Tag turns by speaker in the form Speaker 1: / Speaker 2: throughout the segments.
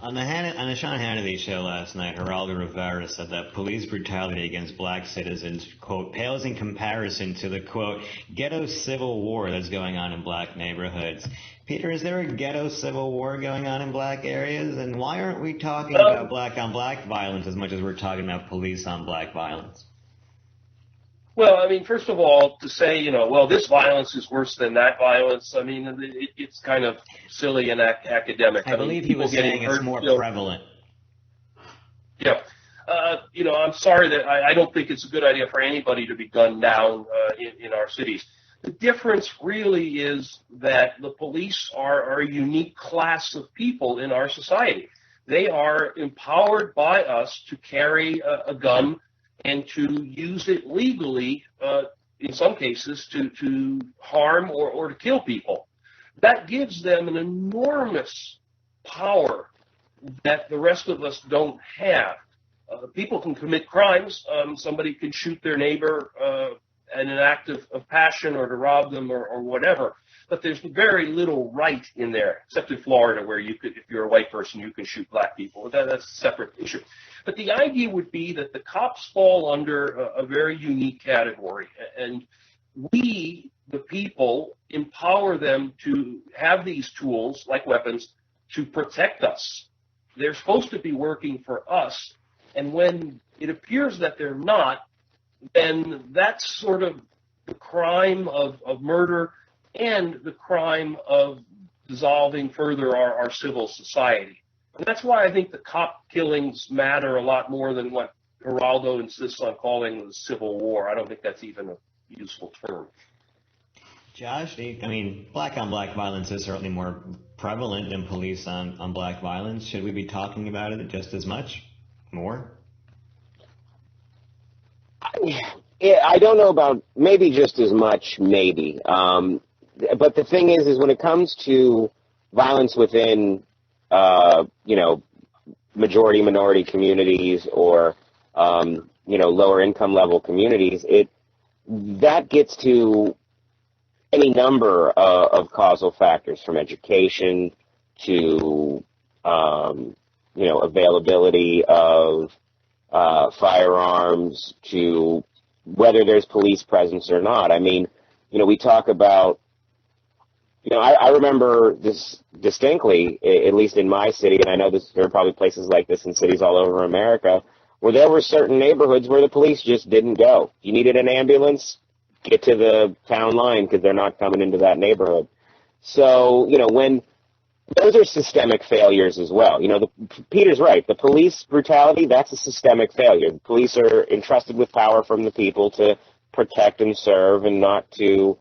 Speaker 1: On the Sean Hannity show last night, Geraldo Rivera said that police brutality against black citizens, quote, pales in comparison to the, quote, ghetto civil war that's going on in black neighborhoods. Peter, is there a ghetto civil war going on in black areas? And why aren't we talking about black on black violence as much as we're talking about police on black violence?
Speaker 2: Well, I mean, first of all, to say, well, this violence is worse than that violence, I mean, it's kind of silly and academic.
Speaker 1: I believe he was saying it's more prevalent.
Speaker 2: Yeah. I'm sorry that I don't think it's a good idea for anybody to be gunned down in our cities. The difference really is that the police are a unique class of people in our society. They are empowered by us to carry a gun and to use it legally, in some cases, to harm or to kill people. That gives them an enormous power that the rest of us don't have. People can commit crimes. Somebody can shoot their neighbor in an act of passion or to rob them or whatever. But there's very little right in there, except in Florida, where you could, if you're a white person, you can shoot black people. That's a separate issue. But the idea would be that the cops fall under a very unique category, and we, the people, empower them to have these tools, like weapons, to protect us. They're supposed to be working for us, and when it appears that they're not, then that's sort of the crime of murder and the crime of dissolving further our civil society. And that's why I think the cop killings matter a lot more than what Geraldo insists on calling the Civil War. I don't think that's even a useful term.
Speaker 1: Josh, I mean, black on black violence is certainly more prevalent than police on black violence. Should we be talking about it just as much? More?
Speaker 3: Yeah, I don't know about maybe just as much, maybe. But the thing is when it comes to violence within, majority minority communities or, lower income level communities, that gets to any number of causal factors, from education to, availability of firearms to whether there's police presence or not. I mean, we talk about, I remember this distinctly, at least in my city, and I know there are probably places like this in cities all over America, where there were certain neighborhoods where the police just didn't go. You needed an ambulance, get to the town line because they're not coming into that neighborhood. So, when those are systemic failures as well. Peter's right. The police brutality, that's a systemic failure. The police are entrusted with power from the people to protect and serve and not to,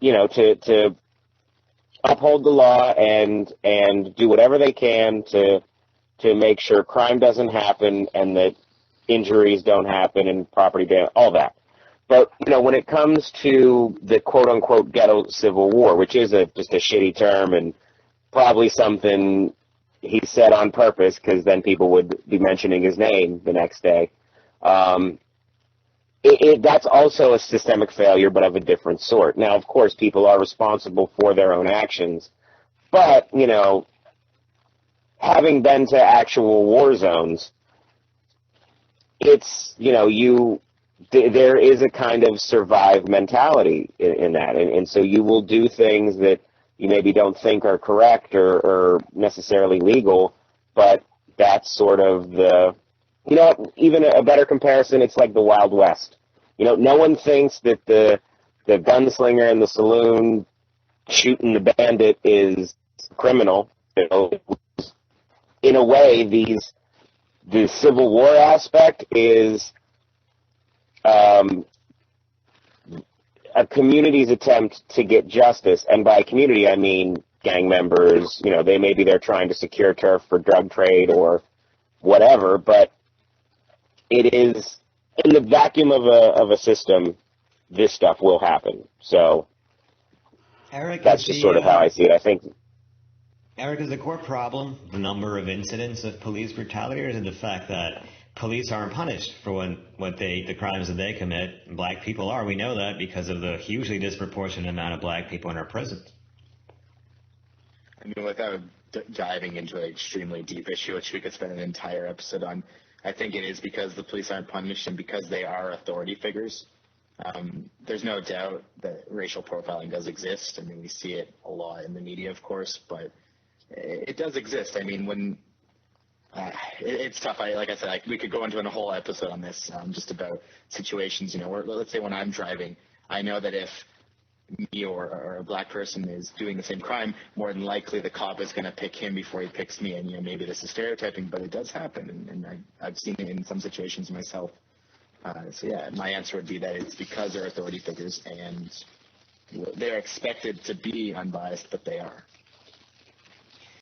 Speaker 3: to uphold the law and do whatever they can to make sure crime doesn't happen and that injuries don't happen and property damage, all that. But, when it comes to the quote-unquote ghetto civil war, which is just a shitty term and probably something he said on purpose because then people would be mentioning his name the next day, that's also a systemic failure, but of a different sort. Now, of course, people are responsible for their own actions, but, having been to actual war zones, it's, there is a kind of survive mentality in that. And so you will do things that you maybe don't think are correct or necessarily legal, but that's sort of even a better comparison, it's like the Wild West. No one thinks that the gunslinger in the saloon shooting the bandit is criminal. In a way, the Civil War aspect is a community's attempt to get justice, and by community I mean gang members. They may be there trying to secure turf for drug trade or whatever, but it is in the vacuum of a system. This stuff will happen. So
Speaker 1: Eric,
Speaker 3: that's just sort of how I see it. I think.
Speaker 1: Eric, is the core problem the number of incidents of police brutality, or is it the fact that police aren't punished for the crimes that they commit? Black people are. We know that because of the hugely disproportionate amount of black people in our prisons.
Speaker 4: I mean, without diving into an extremely deep issue, which we could spend an entire episode on, I think it is because the police aren't punished and because they are authority figures. There's no doubt that racial profiling does exist. I mean, we see it a lot in the media, of course, but it does exist. I mean, when it's tough. Like I said, we could go into a whole episode on this, just about situations, where, let's say when I'm driving, I know that if me or a black person is doing the same crime, more than likely the cop is going to pick him before he picks me. And, maybe this is stereotyping, but it does happen. And I've seen it in some situations myself. So yeah, my answer would be that it's because they're authority figures and they're expected to be unbiased, but they are.